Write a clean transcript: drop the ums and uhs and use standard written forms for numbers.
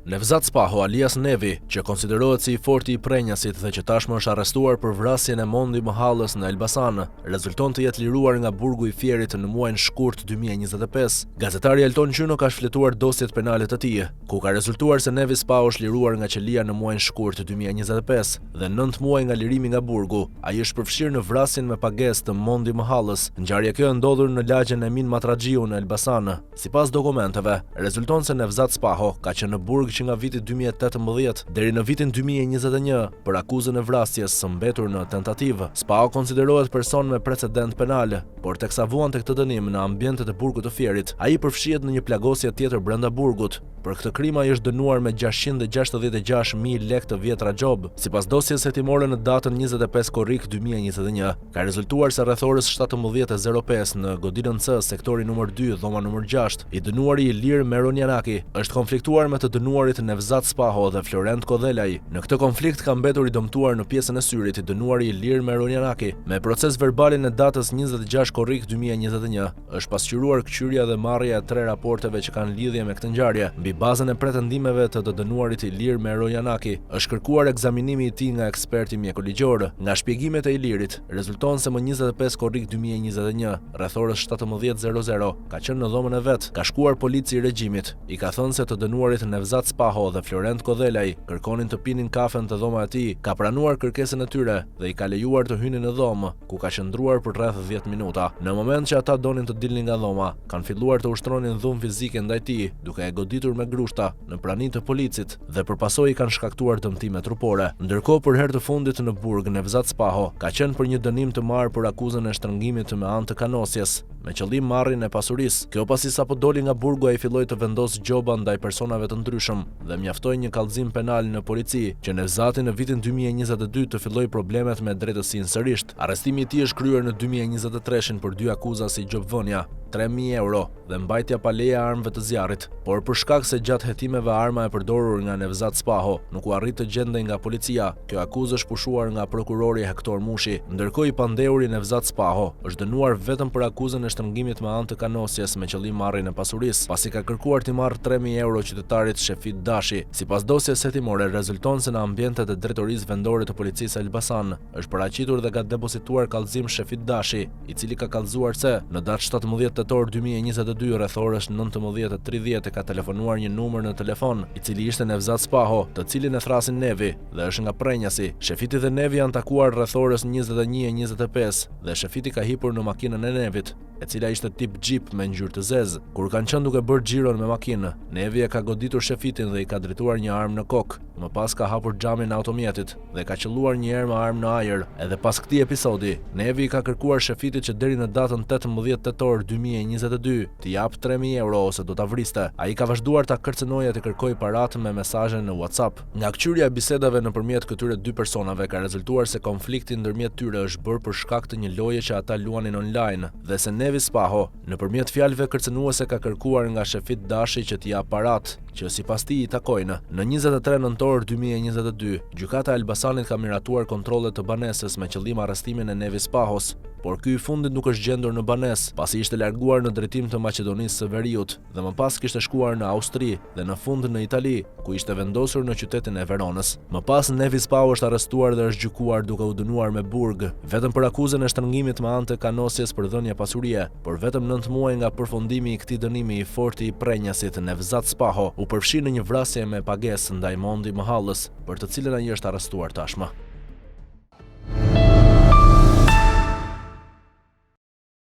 Nevzat Spaho alias Nevi, që konsiderohet si i forti i prenjasit dhe që tashmë është arrestuar për vrasjen e Mondi Mahallës në Elbasan, rezulton të jetë liruar nga burgu i Fierit në muajin shkurt 2025. Gazetari Elton Gjyno ka shfletuar dosjet penale të tij, ku ka rezultuar se Nevi Spaho është liruar nga qelia në muajin shkurt 2025 dhe 9 muaj nga lirimi nga burgu. Ai është përfshirë në vrasjen me pagesë të Mondi Mahallës. Ngjarja kjo e ndodhur në lagjen Emin Matraxhiu në Elbasan. Sipas dokumenteve, rezulton se Nevzat Spaho ka qenë në burg që nga viti 2018 deri në vitin 2021 për akuzën e vrasjes së mbetur në tentativë. Spaho konsiderohet person me precedent penal, por teksa vuan tek këtë dënim në ambientet e burgut të Fierit, ai përfshihet në një plagosje tjetër brenda burgut. Për këtë krim ai është dënuar me 666.000 lekë të vjetra gjob. Sipas dosjes hetimore në datën 25 korrik 2021, ka rezultuar se rreth orës 17:05 në godinën C, sektori numër 2, dhoma numër 6, i dënuari Ilir Meronianaki është konfliktuar me të dënuarit Nevzat Spaho dhe Florent Kodhelaj. Në këtë konflikt ka mbetur i dëmtuar në pjesën e syrit i dënuari Ilir Meronianaki. Me proces verbalin e datës 26 korrik 2021 është pasqyruar kqyrja dhe marrja e 3 raporteve që kanë lidhje me këtë ngjarje. Mbi bazën e pretendimeve të dënuarit Ilir Meronianaki është kërkuar ekzaminimi i tij nga eksperti mjekoligjor. Nga shpjegimet e Ilirit, rezulton se më 25 korrik 2021, rreth orës 17:00, ka qenë në dhomën e vet, ka shkuar polici i regjimit, i ka thënë se të dënuarit Nevzat Spaho dhe Florent Kodhelaj kërkonin të pinin kafen të dhoma e tij, ka pranuar kërkesën e tyre dhe i ka lejuar të hynin në dhomë, ku ka qëndruar për rreth 10 minuta. Në moment që ata donin të dilnin nga dhoma, kanë filluar të ushtronin dhunë fizike ndaj tij, duke e goditur me grushta në praninë të policit dhe përpasoj kanë shkaktuar dëmtime trupore. Ndërkohë, për herë të fundit në burg, Nevzat Spaho ka qenë për një dënim të marrë për akuzën e shtrëngimit me anë të kanosjes, me qëllim marrjen e pasurisë. Kjo pasi sapo doli nga burgu ai filloi të vendosë gjoba ndaj personave të ndryshëm dhe mjaftoi një kallëzim penal në polici, që Nevzati në vitin 2022 të filloi problemet me drejtësinë sërish. Arrestimi i tij është kryer në 2023 për 2 akuza si gjobvënia, 3.000 euro dhe mbajtja pa leje armëve të zjarrit, por për shkak se gjatë hetimeve arma e përdorur nga Nevzat Spaho nuk u arrit të gjendej nga policia, kjo akuzë është pushuar nga prokurori Hektor Mushi. Ndërkohë i pandeuri Nevzat Spaho është dënuar vetëm për akuzën e shtrëngimit me anë të kanosjes me qëllim marrjen e pasurisë, pasi ka kërkuar t'i marrë 3.000 euro qytetarit Shefit Dashi. Sipas dosjes hetimore, rezulton se në ambientet e drejtorisë vendore të policisë së Elbasan është paraqitur dhe ka depozituar kallëzim Shefit Dashi, i cili ka kallëzuar se në datë 17 tetor 2022 rreth orës 19:30 ka telefonuar një numër në telefon, i cili ishte Nevzat Spaho, të cilin e thrasin Nevi dhe është nga prenjasi. Shefiti dhe Nevi janë takuar rreth orës 21:25 dhe Shefiti ka hipur në makinën e Nevit, e cila ishte tip Jeep me ngjyrë të zezë. Kur kanë qenë duke bërë xhiron me makinë, Nevi e ka goditur Shefitin dhe i ka drejtuar një armë në kokë. Më pas ka hapur xhamin e automjetit dhe ka qelluar një herë me armë në ajër. Edhe pas këtij episodi, Nevi ka kërkuar Shefitit që deri në datën 18 tetor 2022 t'i jap 3.000 euro ose do ta vriste. Ai ka vazhduar ta kërcënojë të kërkojë paratë me mesazhe në WhatsApp. Nga kqyrja e bisedave nëpërmjet këtyre 2 personave ka rezultuar se konflikti ndërmjet tyre është bërë për shkak të një loje që ata luanin online dhe se Nevi Spaho nëpërmjet fjalëve kërcënuese ka kërkuar nga Shefit Dashi që t'i jap paratë, që sipas tij i takojnë. Në 23 nëntor 2022, gjykata e Elbasanit ka miratuar kontrollet të banesës me qëllim arrestimin e Nevi Spahos, por ky i fundit nuk është gjendur në banesë, pasi ishte larguar në drejtim të Maqedonisë së Veriut dhe më pas kishte shkuar në Austri dhe në fund në Itali, ku ishte vendosur në qytetin e Veronës. Më pas Nevi Spaho është arrestuar dhe është gjykuar duke u dënuar me burg, vetëm për akuzën e shtrëngimit me anë të kanosjes për dhënje pasurie, por vetëm 9 muaj nga përfundimi i këtij dënimi i forti i prenjasit Nevzat Spaho u përfshi në një vrasje me pagesë ndaj Mondi Mahallës, për të cilën ai është arrestuar tashmë.